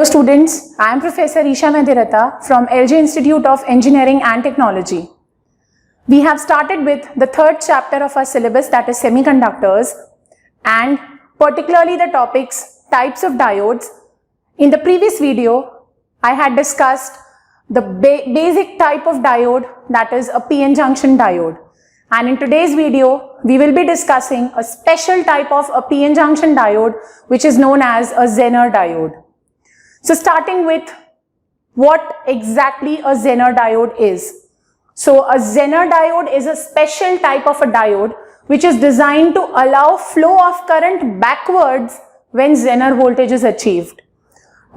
students, I am Professor Isha Medhirata from LJ Institute of Engineering and Technology. We have started with the third chapter of our syllabus, that is semiconductors, and particularly the topics types of diodes. In the previous video, I had discussed the basic type of diode, that is a PN junction diode. And in today's video, we will be discussing a special type of a PN junction diode, which is known as a Zener diode. So starting with what exactly a Zener diode is. So a Zener diode is a special type of a diode which is designed to allow flow of current backwards when Zener voltage is achieved.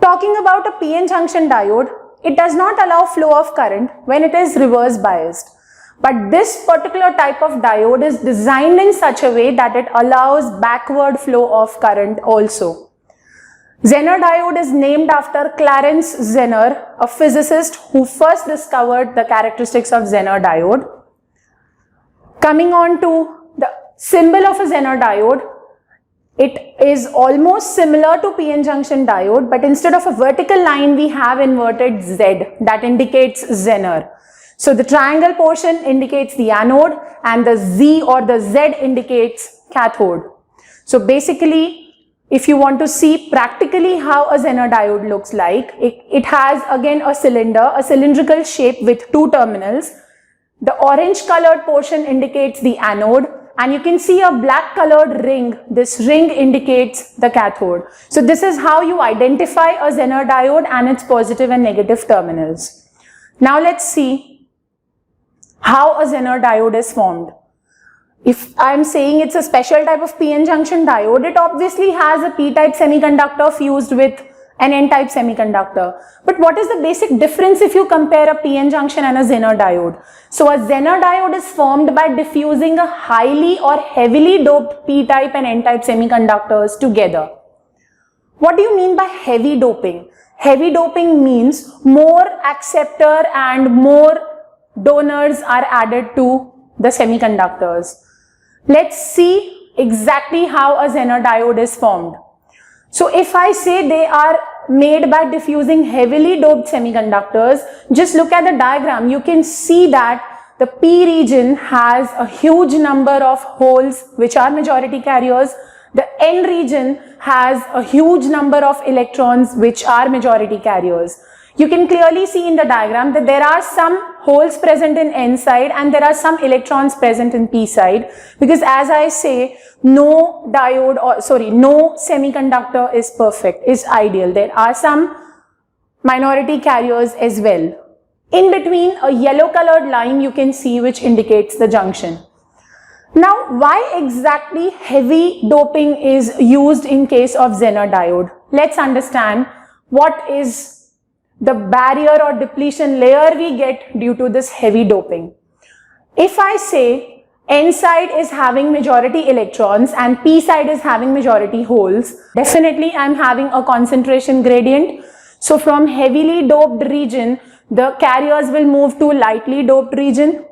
Talking about a PN junction diode, it does not allow flow of current when it is reverse biased. But this particular type of diode is designed in such a way that it allows backward flow of current also. Zener diode is named after Clarence Zener, a physicist who first discovered the characteristics of Zener diode. Coming on to the symbol of a Zener diode, it is almost similar to PN junction diode, but instead of a vertical line, we have inverted Z that indicates Zener. So the triangle portion indicates the anode and the Z or the Z indicates cathode. So basically, if you want to see practically how a Zener diode looks like, it has again a cylinder, a cylindrical shape with two terminals. The orange colored portion indicates the anode, and you can see a black colored ring. This ring indicates the cathode. So this is how you identify a Zener diode and its positive and negative terminals. Now let's see how a Zener diode is formed. If I am saying it's a special type of PN junction diode, it obviously has a P-type semiconductor fused with an N-type semiconductor. But what is the basic difference if you compare a PN junction and a Zener diode? So a Zener diode is formed by diffusing a highly or heavily doped P-type and N-type semiconductors together. What do you mean by heavy doping? Heavy doping means more acceptor and more donors are added to the semiconductors. Let's see exactly how a Zener diode is formed. So if I say they are made by diffusing heavily doped semiconductors, just look at the diagram. You can see that the P region has a huge number of holes which are majority carriers. The N region has a huge number of electrons which are majority carriers. You can clearly see in the diagram that there are some holes present in N side and there are some electrons present in P side, because as I say, no semiconductor is perfect, is ideal. There are some minority carriers as well. In between, a yellow colored line you can see which indicates the junction. Now, why exactly heavy doping is used in case of Zener diode? Let's understand what is the barrier or depletion layer we get due to this heavy doping. If I say N side is having majority electrons and P side is having majority holes, definitely I am having a concentration gradient. So from heavily doped region, the carriers will move to lightly doped region.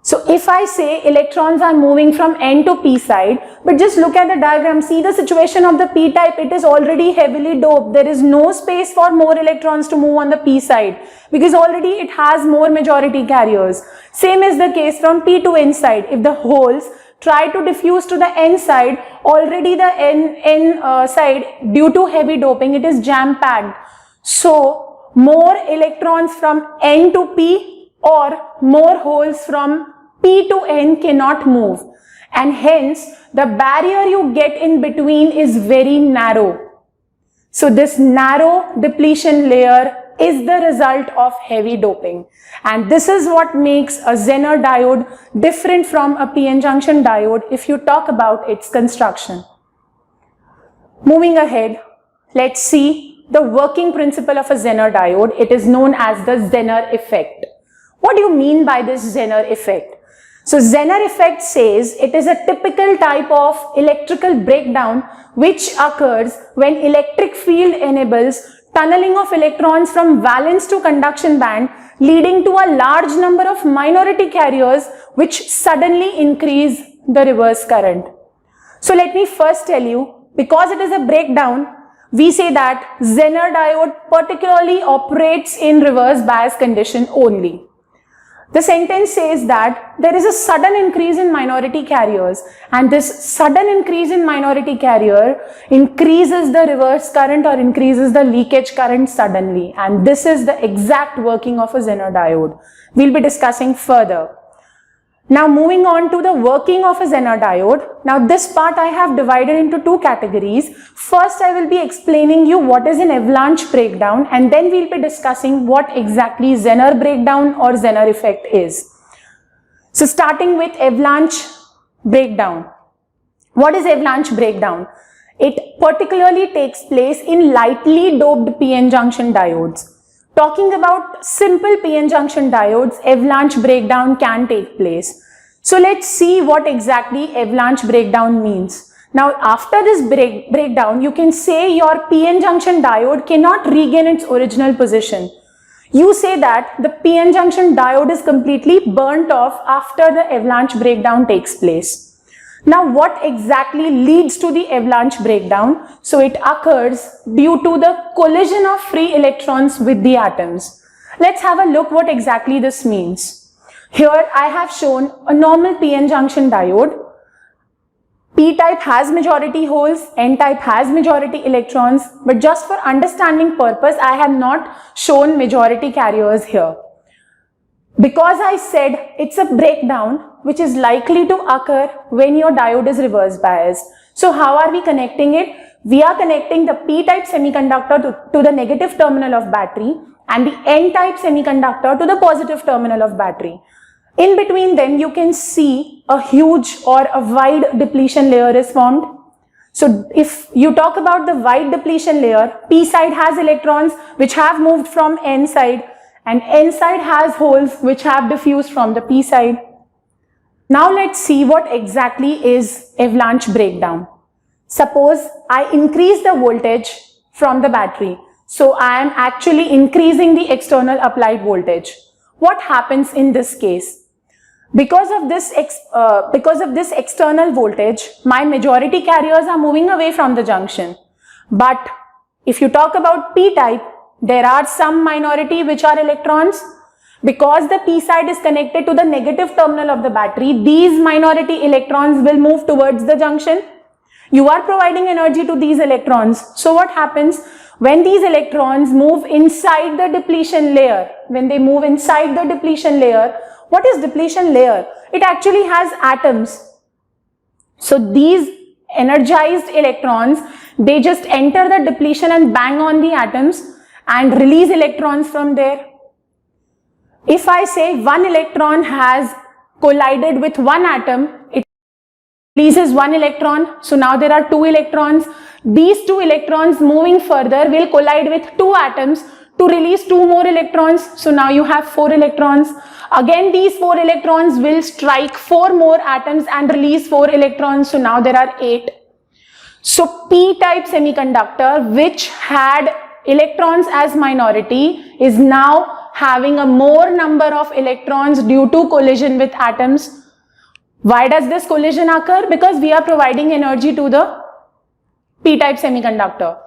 So if I say electrons are moving from N to P side, but just look at the diagram, see the situation of the P type, it is already heavily doped. There is no space for more electrons to move on the P side because already it has more majority carriers. Same is the case from P to N side. If the holes try to diffuse to the N side, already the N side, due to heavy doping, it is jam-packed. So more electrons from N to P or more holes from P to N cannot move, and hence the barrier you get in between is very narrow. So this narrow depletion layer is the result of heavy doping, and this is what makes a Zener diode different from a PN junction diode if you talk about its construction. Moving ahead, let's see the working principle of a Zener diode. It is known as the Zener effect. What do you mean by this Zener effect? So Zener effect says it is a typical type of electrical breakdown which occurs when electric field enables tunneling of electrons from valence to conduction band, leading to a large number of minority carriers which suddenly increase the reverse current. So let me first tell you, because it is a breakdown, we say that Zener diode particularly operates in reverse bias condition only. The sentence says that there is a sudden increase in minority carriers, and this sudden increase in minority carrier increases the reverse current or increases the leakage current suddenly, and this is the exact working of a Zener diode. We'll be discussing further. Now moving on to the working of a Zener diode. Now this part I have divided into two categories. First I will be explaining you what is an avalanche breakdown, and then we'll be discussing what exactly Zener breakdown or Zener effect is. So starting with avalanche breakdown. What is avalanche breakdown? It particularly takes place in lightly doped PN junction diodes. Talking about simple PN junction diodes, avalanche breakdown can take place. So let's see what exactly avalanche breakdown means. Now after this breakdown, you can say your PN junction diode cannot regain its original position. You say that the PN junction diode is completely burnt off after the avalanche breakdown takes place. Now what exactly leads to the avalanche breakdown? So it occurs due to the collision of free electrons with the atoms. Let's have a look what exactly this means. Here I have shown a normal PN junction diode. P-type has majority holes, N-type has majority electrons, but just for understanding purpose, I have not shown majority carriers here. Because I said it's a breakdown which is likely to occur when your diode is reverse biased. So how are we connecting it? We are connecting the P-type semiconductor to the negative terminal of battery and the N-type semiconductor to the positive terminal of battery. In between them, you can see a huge or a wide depletion layer is formed. So if you talk about the wide depletion layer, P side has electrons which have moved from N side, and N side has holes which have diffused from the P side. Now let's see what exactly is avalanche breakdown. Suppose I increase the voltage from the battery. So I am actually increasing the external applied voltage. What happens in this case? Because of this external voltage, my majority carriers are moving away from the junction. But if you talk about P-type, there are some minority which are electrons. Because the P side is connected to the negative terminal of the battery, these minority electrons will move towards the junction. You are providing energy to these electrons. So what happens? When these electrons move inside the depletion layer, what is depletion layer? It actually has atoms. So these energized electrons, they just enter the depletion and bang on the atoms and release electrons from there. If I say one electron has collided with one atom, it releases one electron. So now there are two electrons. These two electrons moving further will collide with two atoms to release two more electrons. So now you have four electrons. Again, these four electrons will strike four more atoms and release four electrons. So now there are 8. So P-type semiconductor, which had electrons as minority, is now having a more number of electrons due to collision with atoms. Why does this collision occur? Because we are providing energy to the P-type semiconductor.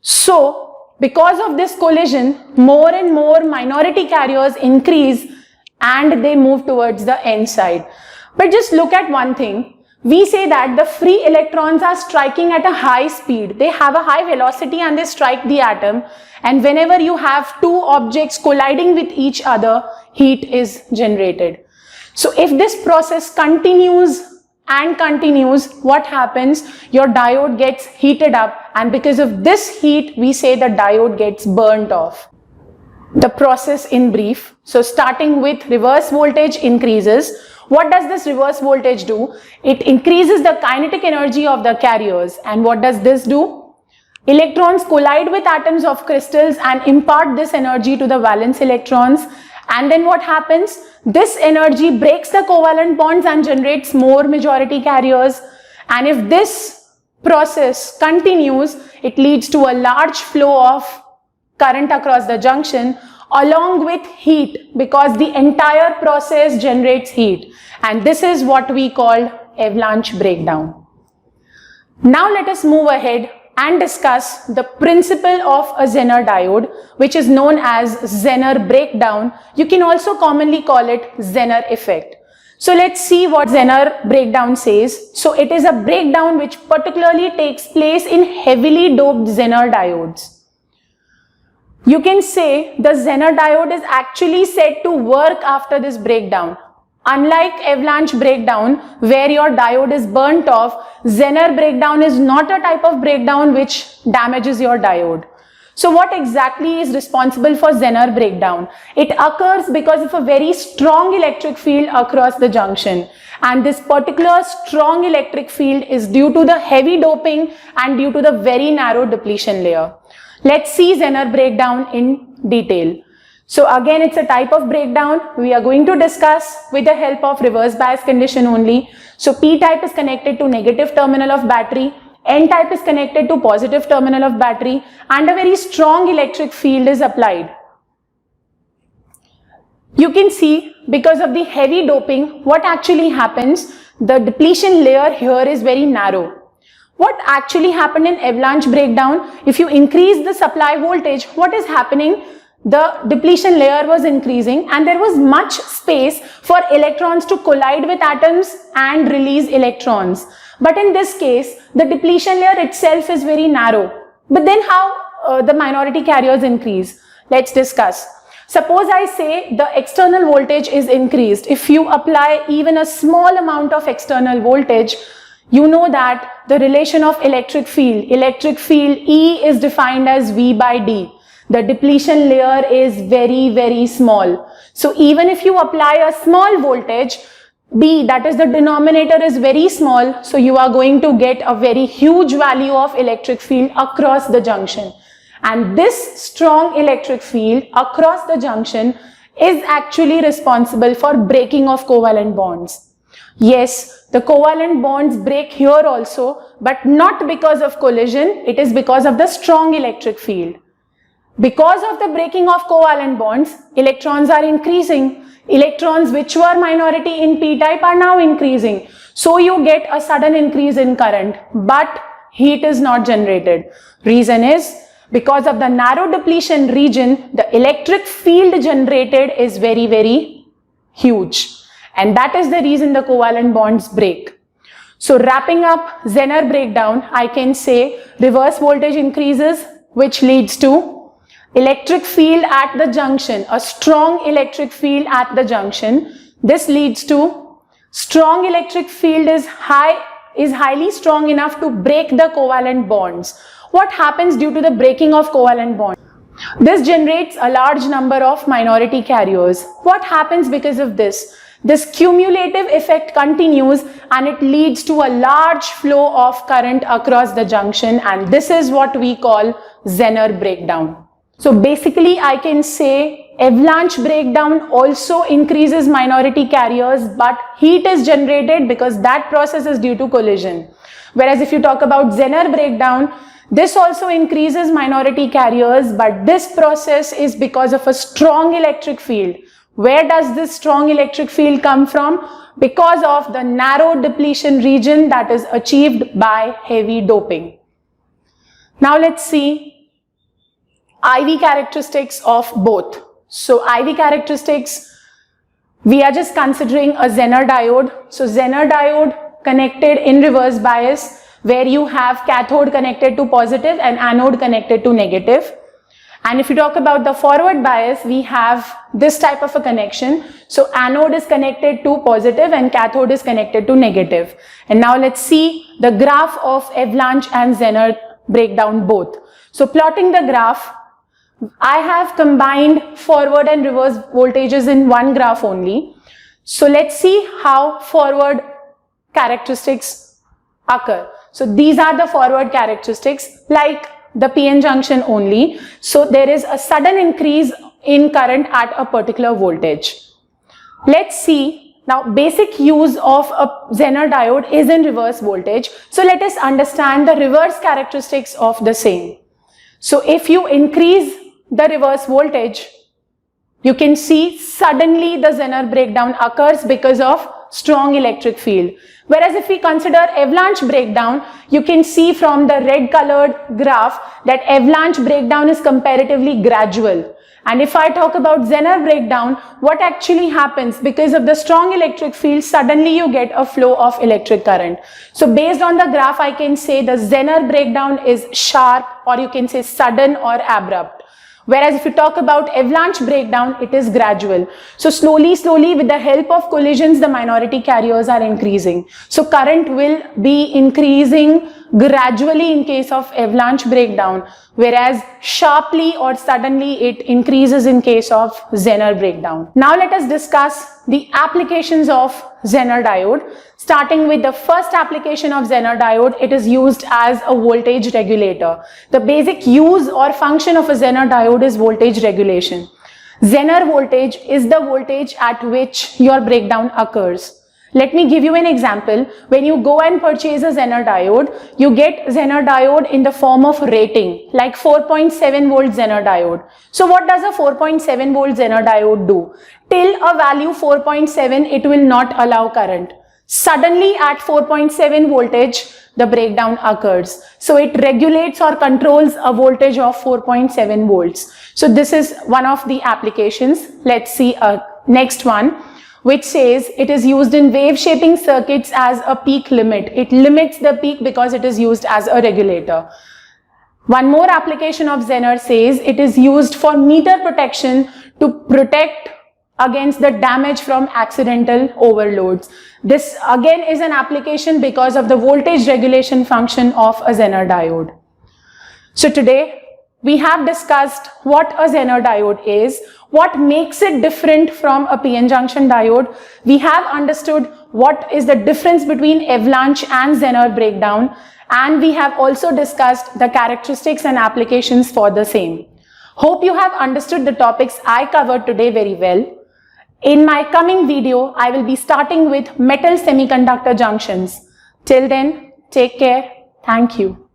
So because of this collision, more and more minority carriers increase and they move towards the N side. But just look at one thing. We say that the free electrons are striking at a high speed. They have a high velocity and they strike the atom. And whenever you have two objects colliding with each other, heat is generated. So if this process continues and continues, what happens? Your diode gets heated up, and because of this heat, we say the diode gets burnt off. The process in brief. So starting with reverse voltage increases. What does this reverse voltage do? It increases the kinetic energy of the carriers. And what does this do? Electrons collide with atoms of crystals and impart this energy to the valence electrons. And then what happens? This energy breaks the covalent bonds and generates more majority carriers. And if this process continues, it leads to a large flow of current across the junction along with heat, because the entire process generates heat. And this is what we call avalanche breakdown. Now let us move ahead and discuss the principle of a Zener diode, which is known as Zener breakdown. You can also commonly call it Zener effect. So let's see what Zener breakdown says. So it is a breakdown which particularly takes place in heavily doped Zener diodes. You can say the Zener diode is actually said to work after this breakdown. Unlike avalanche breakdown, where your diode is burnt off, Zener breakdown is not a type of breakdown which damages your diode. So what exactly is responsible for Zener breakdown? It occurs because of a very strong electric field across the junction. And this particular strong electric field is due to the heavy doping and due to the very narrow depletion layer. Let's see Zener breakdown in detail. So again, it's a type of breakdown we are going to discuss with the help of reverse bias condition only. So P-type is connected to negative terminal of battery, N-type is connected to positive terminal of battery, and a very strong electric field is applied. You can see because of the heavy doping, what actually happens, the depletion layer here is very narrow. What actually happened in avalanche breakdown, if you increase the supply voltage, what is happening? The depletion layer was increasing and there was much space for electrons to collide with atoms and release electrons. But in this case, the depletion layer itself is very narrow. But then how the minority carriers increase? Let's discuss. Suppose I say the external voltage is increased. If you apply even a small amount of external voltage, you know that the relation of electric field E is defined as V by D. The depletion layer is very, very small. So even if you apply a small voltage, B, that is the denominator, is very small. So you are going to get a very huge value of electric field across the junction. And this strong electric field across the junction is actually responsible for breaking of covalent bonds. Yes, the covalent bonds break here also, but not because of collision. It is because of the strong electric field. Because of the breaking of covalent bonds, electrons are increasing. Electrons which were minority in P-type are now increasing. So you get a sudden increase in current, but heat is not generated. Reason is, because of the narrow depletion region, the electric field generated is very, very huge. And that is the reason the covalent bonds break. So wrapping up Zener breakdown, I can say reverse voltage increases, which leads to electric field at the junction, a strong electric field at the junction. This leads to strong electric field is highly strong enough to break the covalent bonds. What happens due to the breaking of covalent bonds? This generates a large number of minority carriers. What happens because of this? This cumulative effect continues and it leads to a large flow of current across the junction, and this is what we call Zener breakdown. So basically I can say avalanche breakdown also increases minority carriers, but heat is generated because that process is due to collision. Whereas if you talk about Zener breakdown, this also increases minority carriers, but this process is because of a strong electric field. Where does this strong electric field come from? Because of the narrow depletion region that is achieved by heavy doping. Now let's see IV characteristics of both. So IV characteristics, we are just considering a Zener diode. So Zener diode connected in reverse bias, where you have cathode connected to positive and anode connected to negative. And if you talk about the forward bias, we have this type of a connection. So anode is connected to positive and cathode is connected to negative. And now let's see the graph of avalanche and Zener breakdown both. So plotting the graph, I have combined forward and reverse voltages in one graph only. So let's see how forward characteristics occur. So these are the forward characteristics, like the PN junction only. So there is a sudden increase in current at a particular voltage. Let's see now, basic use of a Zener diode is in reverse voltage. So let us understand the reverse characteristics of the same. So if you increase the reverse voltage, you can see suddenly the Zener breakdown occurs because of strong electric field. Whereas if we consider avalanche breakdown, you can see from the red colored graph that avalanche breakdown is comparatively gradual. And if I talk about Zener breakdown, what actually happens because of the strong electric field, suddenly you get a flow of electric current. So based on the graph, I can say the Zener breakdown is sharp, or you can say sudden or abrupt. Whereas if you talk about avalanche breakdown, it is gradual. So slowly with the help of collisions, the minority carriers are increasing. So current will be increasing gradually in case of avalanche breakdown, whereas sharply or suddenly it increases in case of Zener breakdown. Now let us discuss the applications of Zener diode. Starting with the first application of Zener diode, it is used as a voltage regulator. The basic use or function of a Zener diode is voltage regulation. Zener voltage is the voltage at which your breakdown occurs. Let me give you an example. When you go and purchase a Zener diode, you get Zener diode in the form of rating, like 4.7 volt Zener diode. So what does a 4.7 volt Zener diode do? Till a value 4.7, it will not allow current. Suddenly at 4.7 voltage, the breakdown occurs. So it regulates or controls a voltage of 4.7 volts. So this is one of the applications. Let's see a next one, which says it is used in wave shaping circuits as a peak limit. It limits the peak because it is used as a regulator. One more application of Zener says it is used for meter protection to protect against the damage from accidental overloads. This again is an application because of the voltage regulation function of a Zener diode. So today we have discussed what a Zener diode is, what makes it different from a PN junction diode. We have understood what is the difference between avalanche and Zener breakdown, and we have also discussed the characteristics and applications for the same. Hope you have understood the topics I covered today very well. In my coming video, I will be starting with metal semiconductor junctions. Till then, take care. Thank you.